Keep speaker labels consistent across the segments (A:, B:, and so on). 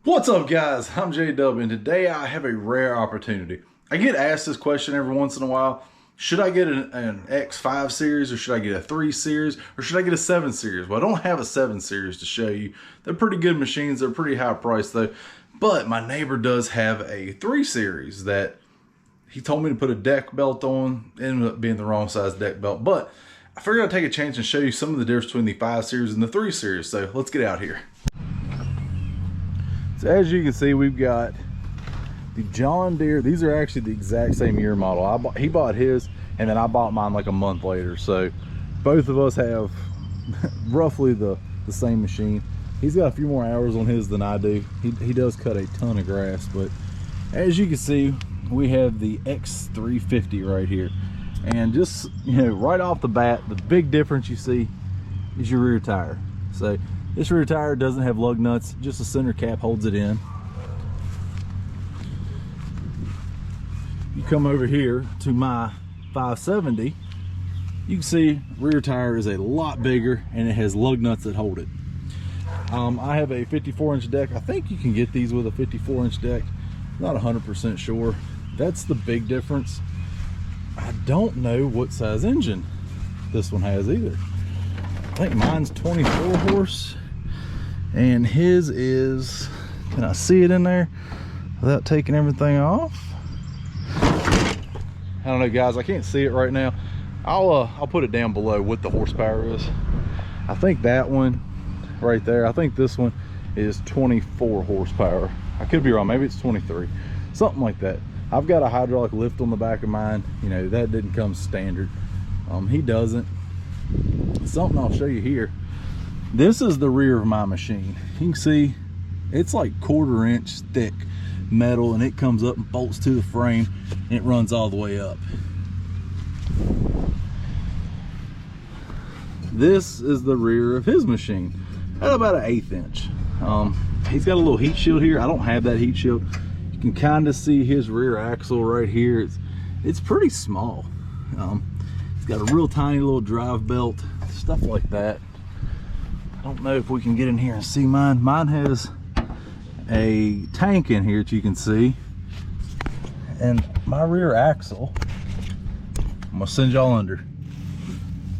A: What's up, guys? I'm J-dubb, and today I have a rare opportunity. I get asked this question every once in a while. Should I get an X5 series, or should I get a 3 series, or should I get a 7 series? Well, I don't have a 7 series to show you. They're pretty good machines. They're pretty high priced though. But my neighbor does have a 3 series that he told me to put a deck belt on. It ended up being the wrong size deck belt, but I figured I'd take a chance and show you some of the difference between the 5 series and the 3 series. So let's get out here. So as you can see, we've got the John Deere. These are actually the exact same year model. He bought his, and then I bought mine like a month later. So both of us have roughly the same machine. He's got a few more hours on his than I do. He does cut a ton of grass, but as you can see, we have the x350 right here. And just, right off the bat, the big difference you see is your rear tire. So this rear tire doesn't have lug nuts, just a center cap holds it in. You come over here to my 570, you can see rear tire is a lot bigger and it has lug nuts that hold it. I have a 54-inch deck. I think you can get these with a 54-inch deck. Not 100% sure. That's the big difference. I don't know what size engine this one has either. I think mine's 24 horse and his is, can I see it in there without taking everything off? I don't know, guys, I can't see it right now. I'll put it down below what the horsepower is. I think that one right there, I think this one is 24 horsepower. I could be wrong, maybe it's 23, something like that. I've got a hydraulic lift on the back of mine. That didn't come standard. He doesn't. Something I'll show you here. This is the rear of my machine. You can see it's like 1/4 inch thick metal, and it comes up and bolts to the frame and it runs all the way up. This is the rear of his machine at about an 1/8 inch. He's got a little heat shield here. I don't have that heat shield. You can kind of see his rear axle right here. It's pretty small. It's got a real tiny little drive belt, stuff like that. I don't know if we can get in here and see mine. Mine has a tank in here that you can see. And my rear axle, I'm gonna send y'all under.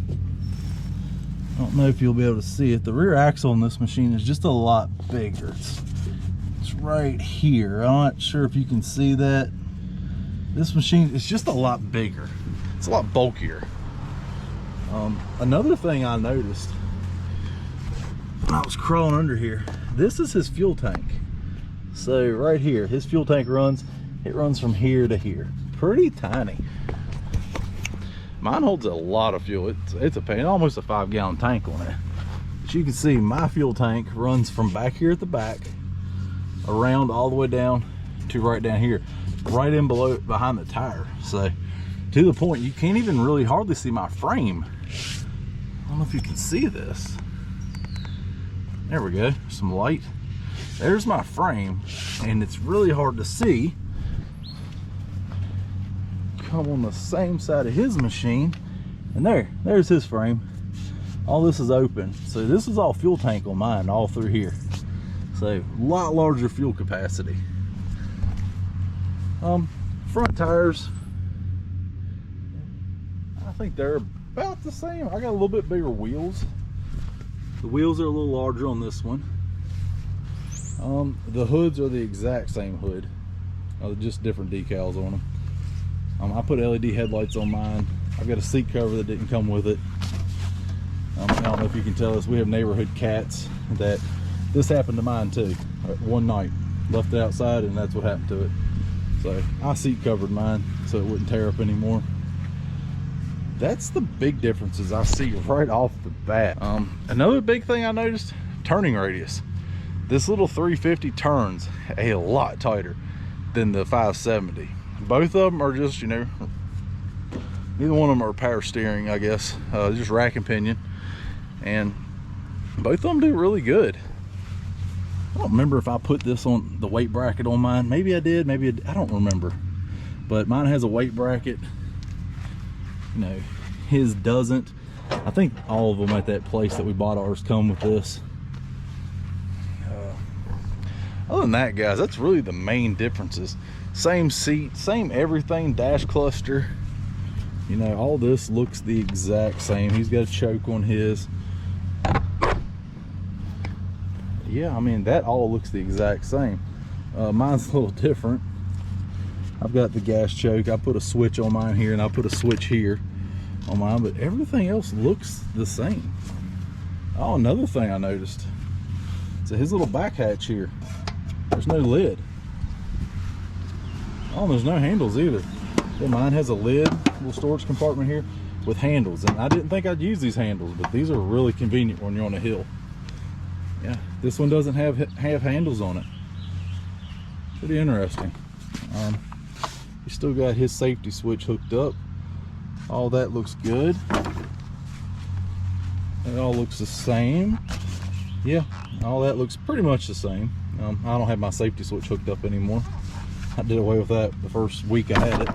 A: I don't know if you'll be able to see it. The rear axle on this machine is just a lot bigger. It's right here. I'm not sure if you can see that. This machine is just a lot bigger. It's a lot bulkier. Another thing I noticed when I was crawling under here, this is his fuel tank. So right here, his fuel tank runs from here to here. Pretty tiny. Mine holds a lot of fuel. It's a pain, almost a 5-gallon tank on it. But you can see my fuel tank runs from back here at the back, around all the way down to right down here, right in behind the tire. So to the point you can't even really hardly see my frame. I don't know if you can see this. There we go, some light. There's my frame, and it's really hard to see. Come on the same side of his machine, and there's his frame. All this is open. So this is all fuel tank on mine, all through here. So a lot larger fuel capacity. Front tires, I think they're about the same. I got a little bit bigger wheels. The wheels are a little larger on this one. The hoods are the exact same hood, just different decals on them. I put LED headlights on mine. I've got a seat cover that didn't come with it. I don't know if you can tell us, we have neighborhood cats. This happened to mine too. One night, left it outside, and that's what happened to it. So I seat covered mine so it wouldn't tear up anymore. That's the big differences I see right off the bat. Another big thing I noticed, turning radius. This little 350 turns a lot tighter than the 570. Both of them are just, neither one of them are power steering, I guess. Just rack and pinion. And both of them do really good. I don't remember if I put this on the weight bracket on mine. Maybe I did, I don't remember. But mine has a weight bracket. His doesn't. I think all of them at that place that we bought ours come with this. Other than that, guys, that's really the main differences. Same seat, same everything, dash cluster. You know, all this looks the exact same. He's got a choke on his. Yeah, I mean, that all looks the exact same. Mine's a little different. I've got the gas choke. I put a switch on mine here, and I put a switch here on mine, but everything else looks the same. Oh, another thing I noticed. So his little back hatch here, there's no lid. Oh, there's no handles either. Yeah, mine has a lid, little storage compartment here with handles, and I didn't think I'd use these handles, but these are really convenient when you're on a hill. Yeah, this one doesn't have handles on it. Pretty interesting. He's still got his safety switch hooked up. All that looks good. It all looks the same. Yeah, all that looks pretty much the same. I don't have my safety switch hooked up anymore. I did away with that the first week I had it.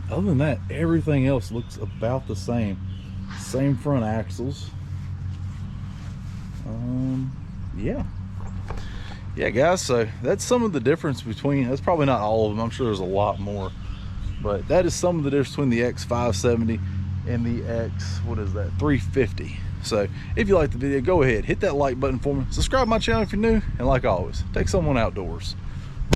A: Other than that, everything else looks about the same. Same front axles. Yeah, guys, so that's some of the difference between, that's probably not all of them, I'm sure there's a lot more, but that is some of the difference between the X570 and the X350. So if you liked the video, go ahead, hit that like button for me, subscribe to my channel if you're new, and like always, take someone outdoors.